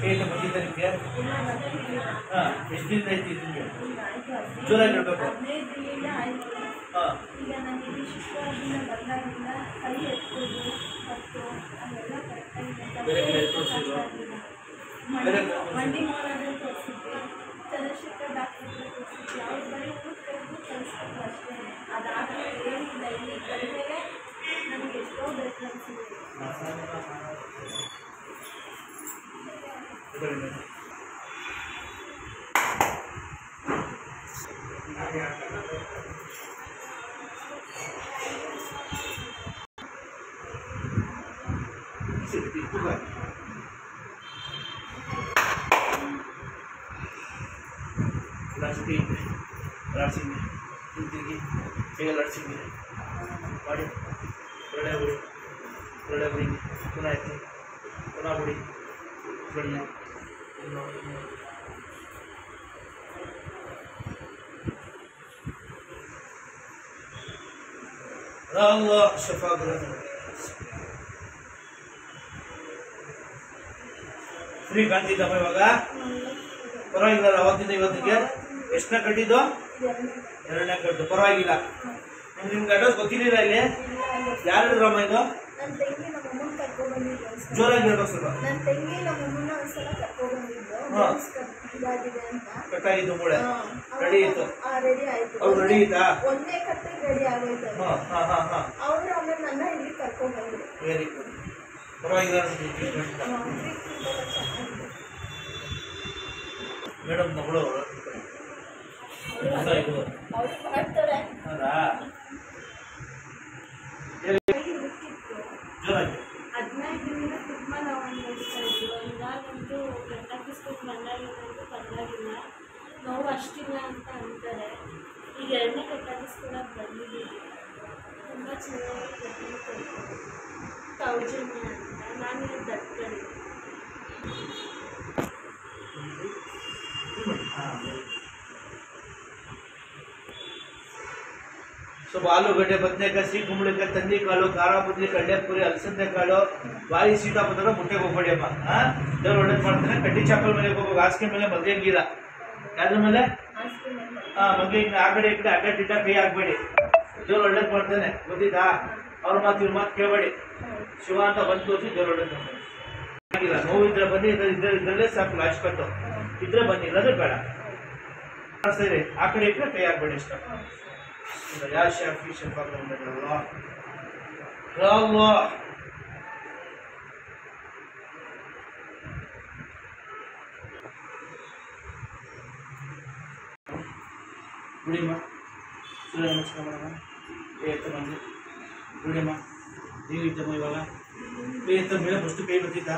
ಕೈಯಿಂದ ಬಂದಿದ್ದ ನಿಮಗೆ ಹಾಂ ಎಷ್ಟು ದಿನ ಆಯ್ತು ನಿಮಗೆ ಜೋರಾಗಿರ್ಬೇಕು ಹಾಂ ಈಗ ನನಗೆ ಶುಕ್ರವಾರದಿಂದ ಬಂದಾಗಿಲ್ಲ ಕೈ ಎತ್ಕೋದು ಮತ್ತು ಅವೆಲ್ಲ ಬೇರೆ ಕಡೆ ತೋರಿಸಿದ್ರು ಬೇರೆ ಮಂಡಿ ಮೋರಾದ್ರೆ ತೋರಿಸಿದ್ವಿ ಚಂದ್ರಶೇಖರ್ ಡಾಕ್ಟರ್ ತೋರಿಸಿದ್ವಿ ಅವ್ರು ಬರೀ ಊಟ ಕರೆದು ಕಳಿಸ್ಬೇಕು ಅಷ್ಟೇ ಅದಾದಮೇಲೆ ಏನಿಲ್ಲ ಇಲ್ಲಿ ಕಡಿಮೆಗೆ ನನಗೆ ಎಷ್ಟೋ ಬೇಕು ಅನಿಸಿದೆ लड़सिंगे ಬೇಗ ಲಡ್ಸಿಂಗೆ ಮಾಡಿ ಒಳ್ಳೆ ಬಿಡಿ ಪುನಃ ಎತ್ತಿ ಪುನಃ ಬಿಡಿ ಬಿಡಿ Allah ಶಫಾ ಫ್ರೀ ಕಾಣ್ತಿದ್ದಮ್ಮ ಇವಾಗ ಪರವಾಗಿಲ್ಲ ಅವತ್ತಿಂದ ಇವತ್ತಿಗೆ ಎಷ್ಟನೇ ಕಟ್ಟಿದ್ದು ಎರಡನೇ ಕಟ್ಟು ಪರವಾಗಿಲ್ಲ ನಿಮ್ಗೆ ಅಡ್ರೆಸ್ ಗೊತ್ತಿರಲಿಲ್ಲ ಇಲ್ಲಿ ಯಾರು ಹೇಳಿದ್ರಮ್ಮ ಇದು ಜೋರಾಗಿ ಹೇಳ್ಬೇಕು ಸ್ವಲ್ಪ ಕಟ್ಟಾಗಿದ್ದು ಮೂಳೆ ರೆಡಿ ಇತ್ತು ಅವ್ರು ರೆಡಿ ಇತ್ತಾ ವೆರಿ ಗುಡ್ ಪರವಾಗಿಲ್ಲ ಮೇಡಮ್ ಮಗಳು ಹೌದಾ 15 ತುಂಬ ನಾವು ನೋಡ್ತಾ ಇದ್ವಿ ಇವಾಗಂತೂ ಗಂಟಾಕಿಸ್ಕೊಂಡು ಬಂದಾಗಿಲ್ಲಂತೂ ಪರವಾಗಿಲ್ಲ ನೋವು ಅಷ್ಟಿಲ್ಲ ಅಂತ ಅಂತಾರೆ ಈಗ ಎರಡನೇ ಕಟ್ಟಾಕಿಸ್ಕೊಳಕ್ಕೆ ಬಂದಿದ್ದೀವಿ ತುಂಬ ಚೆನ್ನಾಗಿ ಸೌಜನ್ಯ ಅಂತ ನಾನು ದಟ್ಕಳಿ ಸ್ವಲ್ಪ ಆಲೂಗಡ್ಡೆ ಬದನೆಕಾಯಿ ಸಿಹಿ ಕುಂಬಳಕಾಯಿ ತಂದಿ ಕಾಳು ಖಾರ ಬದಲಿ ಕಡ್ಲೆಪುರಿ ಅಲಸಂದೆ ಕಾಳು ಬಾಯಿ ಸೀತಾಪತ್ರ ಮುಟ್ಟೆಗೆ ಹೋಗ್ಬೇಡಿ ಅಮ್ಮ ದೇವ್ರು ಒಳ್ಳೇದು ಮಾಡ್ತಾನೆ ಕಡ್ಡಿ ಚಾಪಲ್ ಮೇಲೆ ಹೋಗ್ಬೇಕು ಹಾಸಿಗೆ ಮೇಲೆ ಮಲ್ಗಂಗಿಲ್ಲ ಯಾವ್ದ್ರ ಮೇಲೆ ಮಲ್ಗೆ ಆ ಕಡೆ ಈ ಕಡೆ ಅಡ್ಡ ದಿಡ್ಡ ಕೈ ಹಾಕ್ಬೇಡಿ ದೇವ್ರು ಒಳ್ಳೇದು ಮಾಡ್ತಾನೆ ಗೊತ್ತಿದ್ದಾ ಅವ್ರ ಮಾತು ಇವ್ರ ಮಾತು ಕೇಳಬೇಡಿ ಶಿವ ಅಂತ ಬಂದು ತೋರಿಸಿ ದೇವ್ರು ಒಳ್ಳೇದು ಮಾಡ್ತಾನೆ ನೋವಿದ್ರೆ ಬನ್ನಿ ಇದ್ರಲ್ಲೇ ಸಾಕು ಲಾಸ್ಟ್ ಕಟ್ಟು ಇದ್ರೆ ಬನ್ನಿ ಇಲ್ಲದ್ರೆ ಬೇಡ ಸರಿ ಆ ಕಡೆ ಈ ಕಡೆ ಕೈ ಹಾಕ್ಬೇಡಿ ಇಷ್ಟ يا شافي شفاء من الله يا الله बुढ़ीमा सूर्य नमस्कार ಮಾಡೋಣ ಏತ ಬಂದು बुढ़ीमा ಹೇಗಿದ್ದಮ್ಮ ಇವಾಗ ಏತ ಮೇಲೆ ಫಸ್ಟ್ ಕೈ ಬರ್ತಿತ್ತಾ